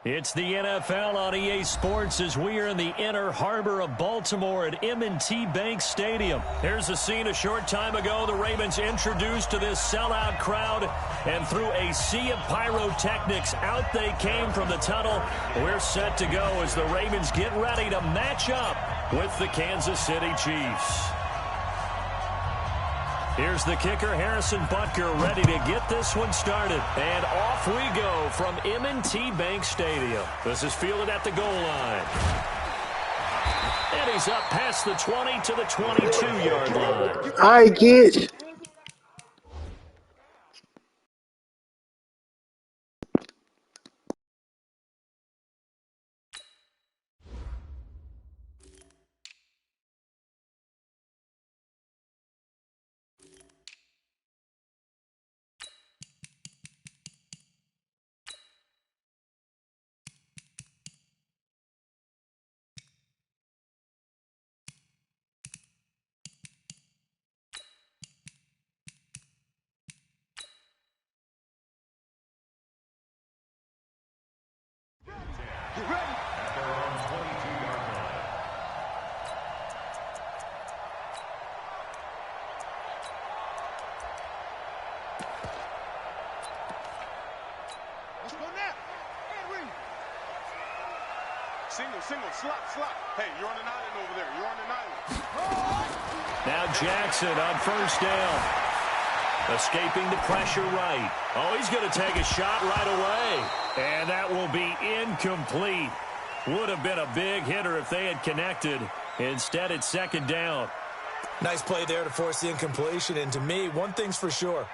It's the NFL on EA Sports as we are in the inner harbor of Baltimore at M&T Bank Stadium. Here's a scene a short time ago. The Ravens introduced to this sellout crowd, and through a sea of pyrotechnics, out they came from the tunnel. We're set to go as the Ravens get ready to match up with the Kansas City Chiefs. Here's the kicker, Harrison Butker, ready to get this one started. And off we go from M&T Bank Stadium. This is fielded at the goal line. And he's up past the 20 to the 22-yard line. I get. Get ready. They're on 22-yard line. Let's go now. And read. Single, slot. Hey, you're on an island over there. You're on an island. Now Jackson on first down. Escaping the pressure right. Oh, he's going to take a shot right away. And that will be incomplete. Would have been a big hitter if they had connected. Instead, it's second down. Nice play there to force the incompletion. And to me, one thing's for sure.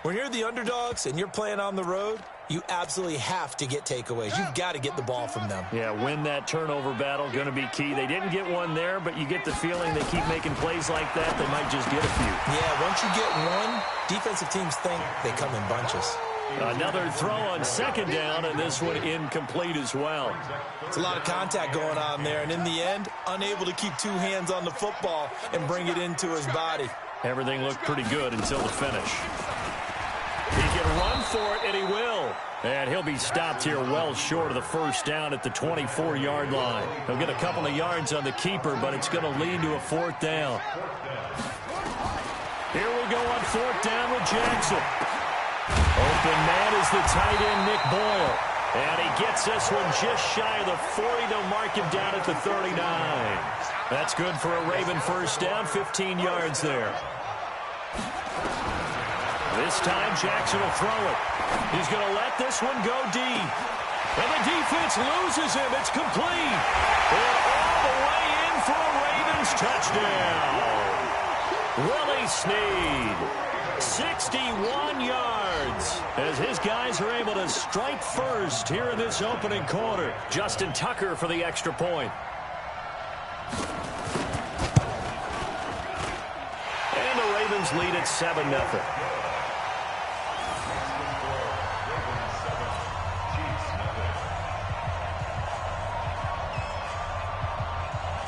When you're the underdogs and you're playing on the road, you absolutely have to get takeaways. You've got to get the ball from them. Yeah, win that turnover battle, going to be key. They didn't get one there, but you get the feeling they keep making plays like that, they might just get a few. Yeah, once you get one, defensive teams think they come in bunches. Another throw on second down, and this one incomplete as well. It's a lot of contact going on there, and in the end, unable to keep two hands on the football and bring it into his body. Everything looked pretty good until the finish. He can run for it, and he will. And he'll be stopped here well short of the first down at the 24-yard line. He'll get a couple of yards on the keeper, but it's going to lead to a fourth down. Here we go on fourth down with Jackson. Open man is the tight end, Nick Boyle. And he gets this one just shy of the 40. They'll mark him down at the 39. That's good for a Raven first down, 15 yards there. This time, Jackson will throw it. He's going to let this one go deep. And the defense loses him. It's complete. And all the way in for a Ravens touchdown. Willie Snead, 61 yards, as his guys are able to strike first here in this opening quarter. Justin Tucker for the extra point. And the Ravens lead at 7-0.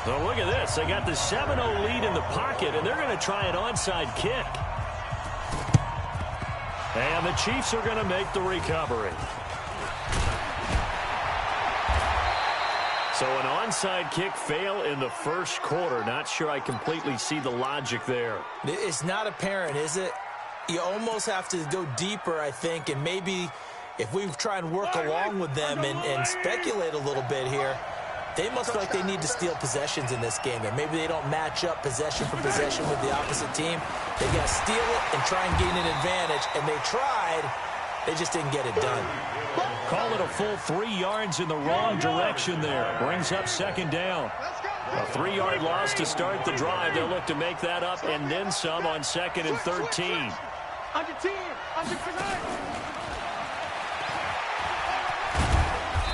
So look at this. They got the 7-0 lead in the pocket, and they're going to try an onside kick. And the Chiefs are going to make the recovery. So an onside kick fail in the first quarter. Not sure I completely see the logic there. It's not apparent, is it? You almost have to go deeper, I think, and maybe if we try and work along with them and speculate a little bit here, they must feel like they need to steal possessions in this game. And maybe they don't match up possession for possession with the opposite team. They got to steal it and try and gain an advantage. And they tried. They just didn't get it done. Call it a full 3 yards in the wrong direction there. Brings up second down. A 3-yard loss to start the drive. They'll look to make that up and then some on second and 13. On your team. On your tonight.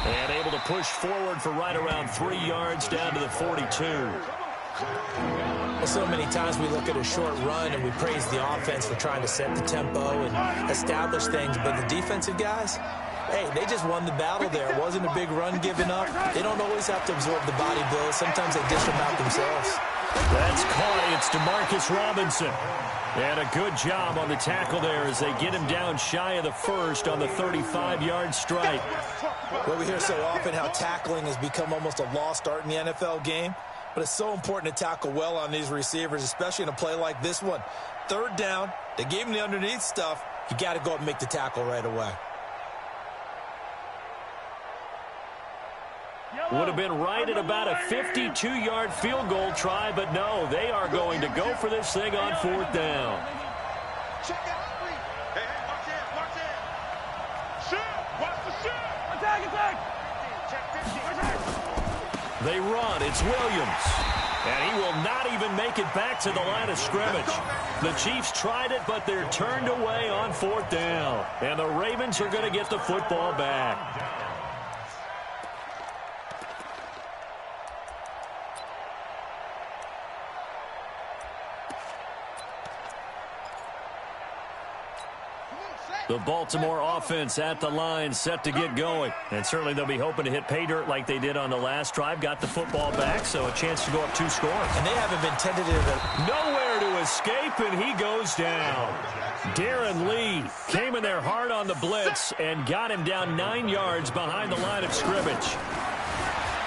And able to push forward for right around 3 yards down to the 42. Well, so many times we look at a short run and we praise the offense for trying to set the tempo and establish things. But the defensive guys, hey, they just won the battle there. It wasn't a big run given up. They don't always have to absorb the body blows. Sometimes they dish them out themselves. That's caught. It's Demarcus Robinson. And a good job on the tackle there as they get him down shy of the first on the 35-yard strike. Well, we hear so often how tackling has become almost a lost art in the NFL game. But it's so important to tackle well on these receivers, especially in a play like this one. Third down, they gave him the underneath stuff. You got to go up and make the tackle right away. Would have been right at about a 52-yard field goal try, but no, they are going to go for this thing on fourth down. Check it out. Hey, watch it. Shoot. Watch the shoot. Attack. Check 50. They run. It's Williams. And he will not even make it back to the line of scrimmage. The Chiefs tried it, but they're turned away on fourth down. And the Ravens are going to get the football back. The Baltimore offense at the line, set to get going. And certainly they'll be hoping to hit pay dirt like they did on the last drive. Got the football back, so a chance to go up 2 scores. And they haven't been tentative. Nowhere to escape, and he goes down. Darren Lee came in there hard on the blitz and got him down 9 yards behind the line of scrimmage.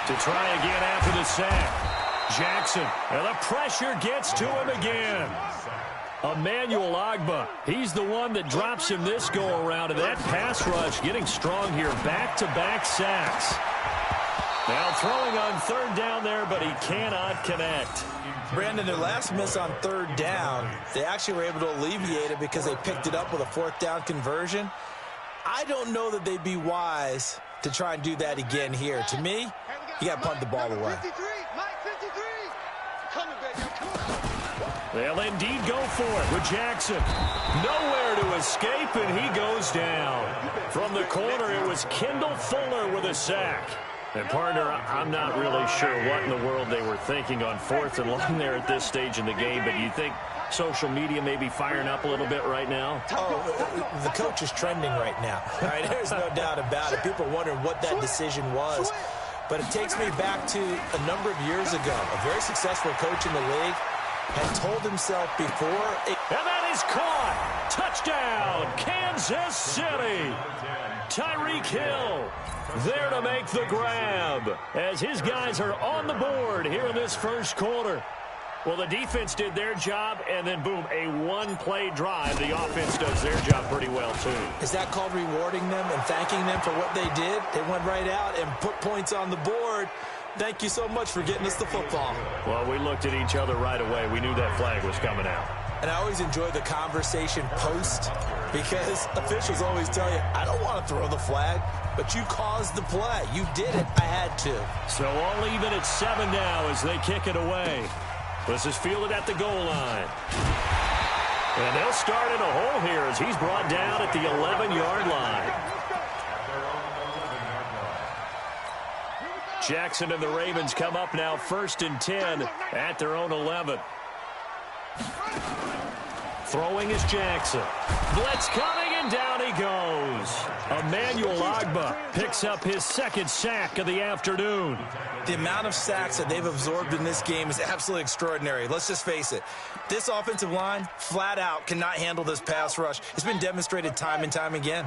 To try again after the sack. Jackson, and the pressure gets to him again. Emmanuel Ogbah, he's the one that drops him this go-around, and that pass rush getting strong here. Back-to-back sacks. Now throwing on third down there, but he cannot connect. Brandon, their last miss on third down, they actually were able to alleviate it because they picked it up with a fourth down conversion. I don't know that they'd be wise to try and do that again here. To me, you got to punt the ball away. They'll indeed go for it with Jackson. Nowhere to escape, and he goes down. From the corner, it was Kendall Fuller with a sack. And, partner, I'm not really sure what in the world they were thinking on fourth and long there at this stage in the game, but you think social media may be firing up a little bit right now? Oh, the coach is trending right now. All right, there's no doubt about it. People are wondering what that decision was. But it takes me back to a number of years ago. A very successful coach in the league had told himself before. And that is caught. Touchdown, Kansas City. Tyreek Hill there to make the grab as his guys are on the board here in this first quarter. Well, the defense did their job, and then, boom, a one-play drive. The offense does their job pretty well, too. Is that called rewarding them and thanking them for what they did? They went right out and put points on the board. Thank you so much for getting us the football. Well, we looked at each other right away. We knew that flag was coming out. And I always enjoy the conversation post because officials always tell you, I don't want to throw the flag, but you caused the play. You did it. I had to. So all even at 7 now as they kick it away. This is fielded at the goal line. And they'll start in a hole here as he's brought down at the 11-yard line. Jackson and the Ravens come up now 1st and 10 at their own 11. Throwing is Jackson. Blitz coming, and down he goes. Emmanuel Ogbah picks up his 2nd sack of the afternoon. The amount of sacks that they've absorbed in this game is absolutely extraordinary. Let's just face it. This offensive line, flat out, cannot handle this pass rush. It's been demonstrated time and time again.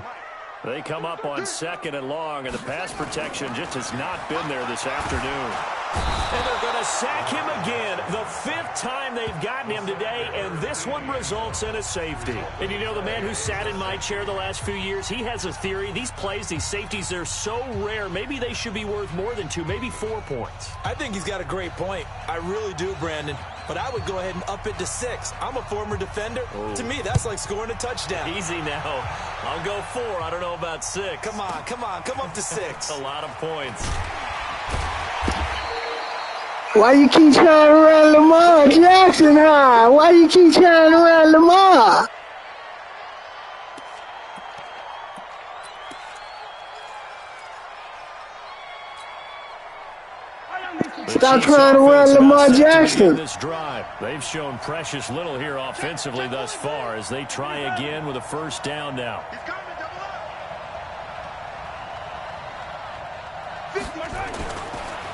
They come up on 2nd and long, and the pass protection just has not been there this afternoon. And they're going to sack him again, the 5th time they've gotten him today, and this one results in a safety. And you know, the man who sat in my chair the last few years, he has a theory. These plays, these safeties, they're so rare. Maybe they should be worth more than 2, maybe 4 points. I think he's got a great point. I really do, Brandon. But I would go ahead and up it to 6. I'm a former defender. Ooh. To me, that's like scoring a touchdown. Easy now. I'll go 4. I don't know about 6. Come on. Come up to 6. A lot of points. Why you keep trying to run Lamar Jackson high? Why you keep trying to run Lamar? Stop trying to run Lamar Jackson. This drive. They've shown precious little here offensively thus far as they try again with a 1st down now.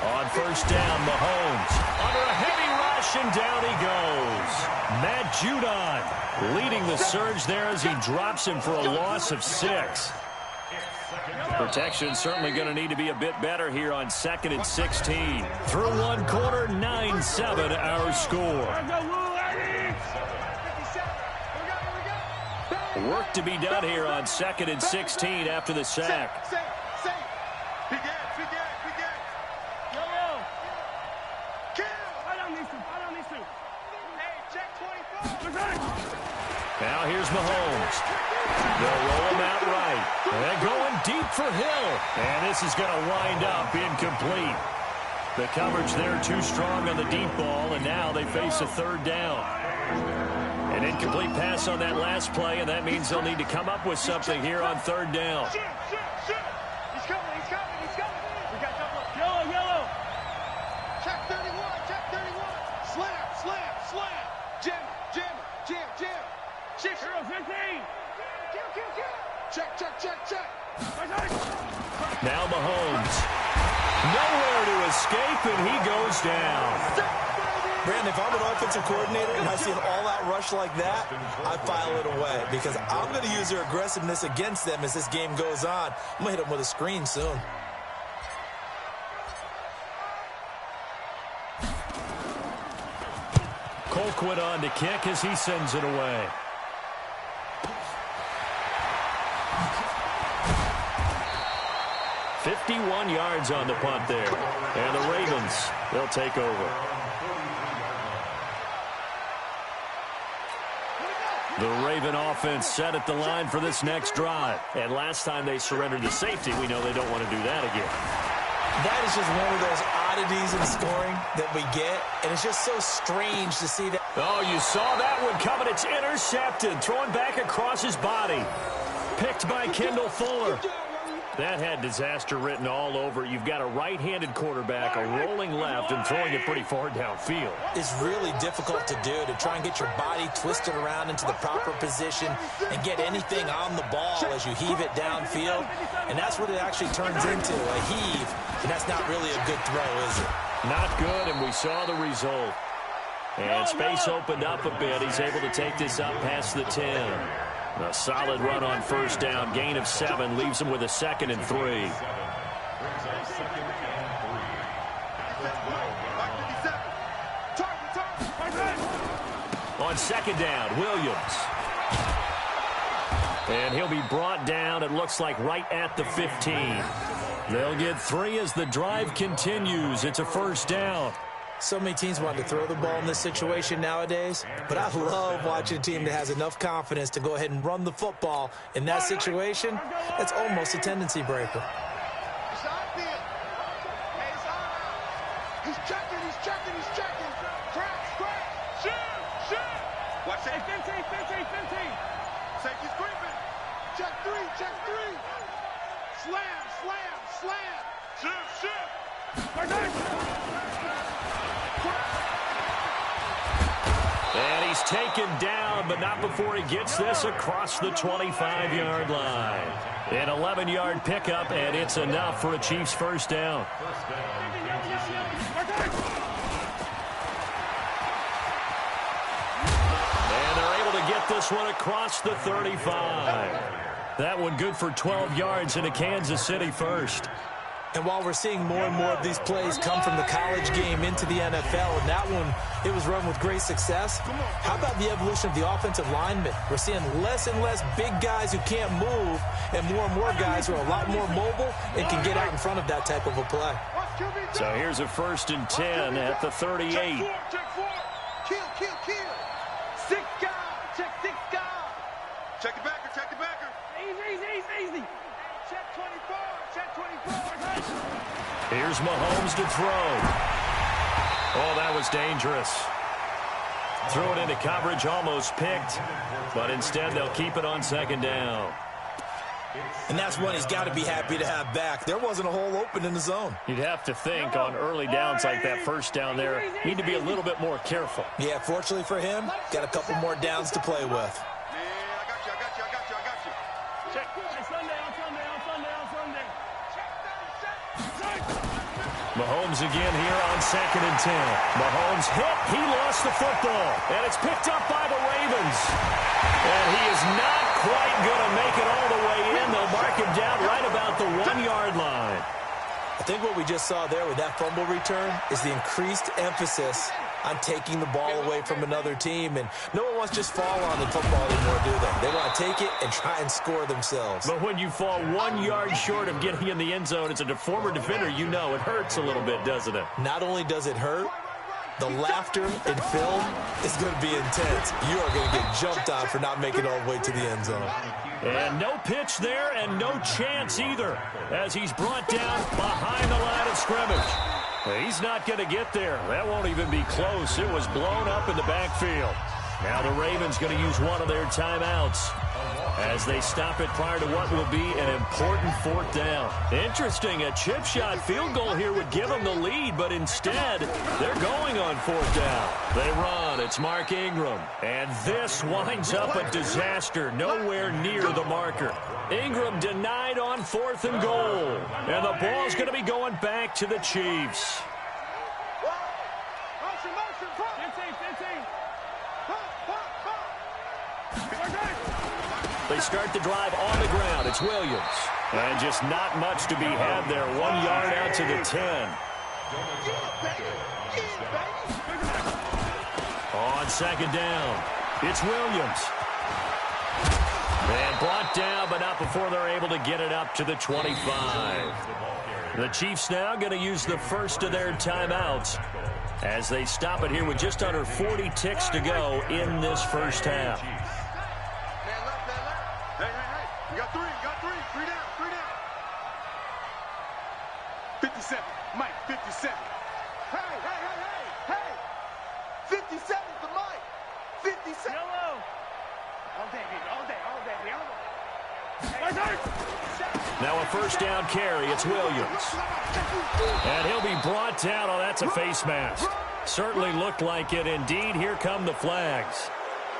On 1st down, Mahomes under a heavy rush, and down he goes. Judon leading the surge there as he drops him for a loss of 6. Protection certainly going to need to be a bit better here on 2nd and 16. Through one quarter, 9-7 our score. Work to be done here on 2nd and 16 after the sack. Now here's Mahomes. They'll roll him out right. And going deep for Hill. And this is going to wind up incomplete. The coverage there too strong on the deep ball, and now they face a 3rd down. An incomplete pass on that last play, and that means they'll need to come up with something here on 3rd down. He's coming. We got double. Yellow. Check 31. Slam. Jam. Shift. 15. Check. Now Mahomes. Nowhere to escape, and he goes down. Brandon, if I'm an offensive coordinator and I see an all-out rush like that, I file it away because I'm going to use their aggressiveness against them as this game goes on. I'm going to hit them with a screen soon. Colquitt on to kick as he sends it away. "51 yards on the punt there. And the Ravens, they'll take over. The Raven offense set at the line for this next drive. And last time they surrendered the safety, we know they don't want to do that again. That is just one of those oddities in scoring that we get, and it's just so strange to see that. Oh, you saw that one coming. It's intercepted, thrown back across his body. Picked by Kendall Fuller. That had disaster written all over. You've got a right-handed quarterback, a rolling left, and throwing it pretty far downfield. It's really difficult to do, to try and get your body twisted around into the proper position and get anything on the ball as you heave it downfield. And that's what it actually turns into, a heave. And that's not really a good throw, is it? Not good, and we saw the result. And space opened up a bit. He's able to take this up past the 10. A solid run on 1st down. Gain of 7 leaves him with a 2nd and 3. On 2nd down, Williams. And he'll be brought down, it looks like, right at the 15. They'll get 3 as the drive continues. It's a 1st down. So many teams want to throw the ball in this situation nowadays, but I love watching a team that has enough confidence to go ahead and run the football. In that situation, that's almost a tendency breaker. He's checking. Crack. Shoot. Watch it. 15. Safety's creeping. Check 3. Slam. Shoot. And he's taken down, but not before he gets this across the 25-yard line. An 11-yard pickup, and it's enough for a Chiefs 1st down. And they're able to get this one across the 35. That one good for 12 yards in a Kansas City 1st. And while we're seeing more and more of these plays come from the college game into the NFL, and that one, it was run with great success, how about the evolution of the offensive linemen? We're seeing less and less big guys who can't move, and more guys who are a lot more mobile and can get out in front of that type of a play. So here's a 1st and 10 at the 38. Check 4. Kill. 6 guys. Check 6 guys. Check the backer. Easy. Check 24. Here's Mahomes to throw. Oh, that was dangerous. Threw it into coverage, almost picked. But instead, they'll keep it on 2nd down. And that's one he's got to be happy to have back. There wasn't a hole open in the zone. You'd have to think on early downs like that 1st down there, need to be a little bit more careful. Yeah, fortunately for him, got a couple more downs to play with. I got you. Check. Sunday. Mahomes again here on 2nd and 10. Mahomes hit. He lost the football. And it's picked up by the Ravens. And he is not quite going to make it all the way in. They'll mark him down right about the 1-yard line. I think what we just saw there with that fumble return is the increased emphasis on taking the ball away from another team. And no one wants to just fall on in football anymore, do they? They want to take it and try and score themselves. But when you fall 1 yard short of getting in the end zone as a former defender, you know it hurts a little bit, doesn't it? Not only does it hurt, the laughter in film is going to be intense. You are going to get jumped on for not making it all the way to the end zone. And no pitch there and no chance either as he's brought down behind the line of scrimmage. He's not going to get there. That won't even be close. It was blown up in the backfield. Now the Ravens going to use one of their timeouts as they stop it prior to what will be an important 4th down. Interesting, a chip shot field goal here would give them the lead, but instead they're going on 4th down. They run. It's Mark Ingram. And this winds up a disaster, nowhere near the marker. Ingram denied on 4th and goal. And the ball's going to be going back to the Chiefs. They start the drive on the ground. It's Williams. And just not much to be had there. 1 yard out to the 10. On 2nd down, it's Williams. And brought down, but not before they're able to get it up to the 25. The Chiefs now going to use the first of their timeouts as they stop it here with just under 40 ticks to go in this first half. Hey, you got three down. 57, Mike, 57. Hey. 57's the Mike. 57. Yellow. All day. Now a first down carry. It's Williams. And he'll be brought down. Oh, that's a face mask. Certainly looked like it. Indeed, here come the flags.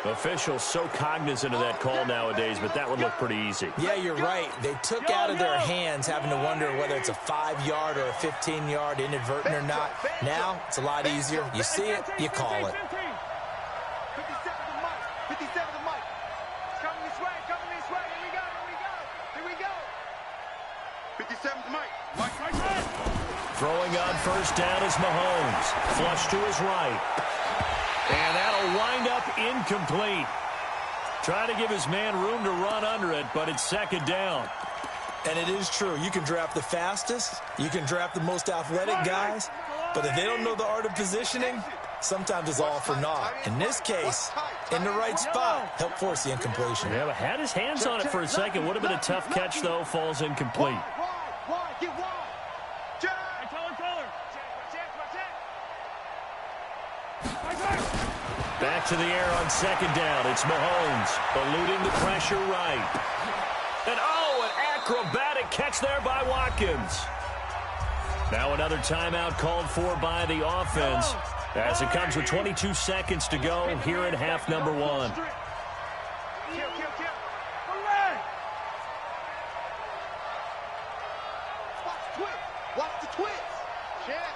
Officials so cognizant of that call nowadays, but that would look pretty easy. Yeah, you're right. They took out of their hands having to wonder whether it's a 5-yard or a 15-yard inadvertent or not. Now, it's a lot easier. You see it, you call it. 57 to Mike. Coming this way. Here we go. 57 to Mike. Throwing on first down is Mahomes. Flush to his right. And that'll wind up incomplete. Trying to give his man room to run under it, but it's 2nd down. And it is true. You can draft the fastest. You can draft the most athletic guys. But if they don't know the art of positioning, sometimes it's all for naught. In this case, in the right spot, help force the incompletion. Yeah, but had his hands on it for a second. Would have been a tough catch, though. Falls incomplete. Get wide. Back to the air on 2nd down. It's Mahomes eluding the pressure right. And an acrobatic catch there by Watkins. Now another timeout called for by the offense as it comes with 22 seconds to go here in half number 1. Watch the twist. Check.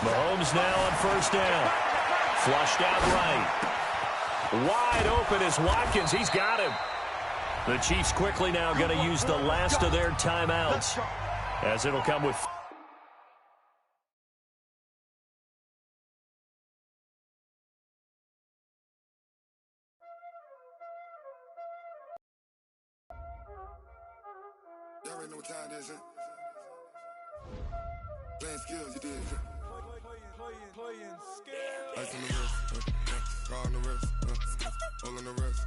Mahomes now on first down. Flushed out right. Wide open is Watkins. He's got him. The Chiefs quickly now going to use the last of their timeouts as it'll come with... Y'all already know what time it is, playing skills, you did. Playing skills. Ice on the wrist, car on the wrist, all on the wrist,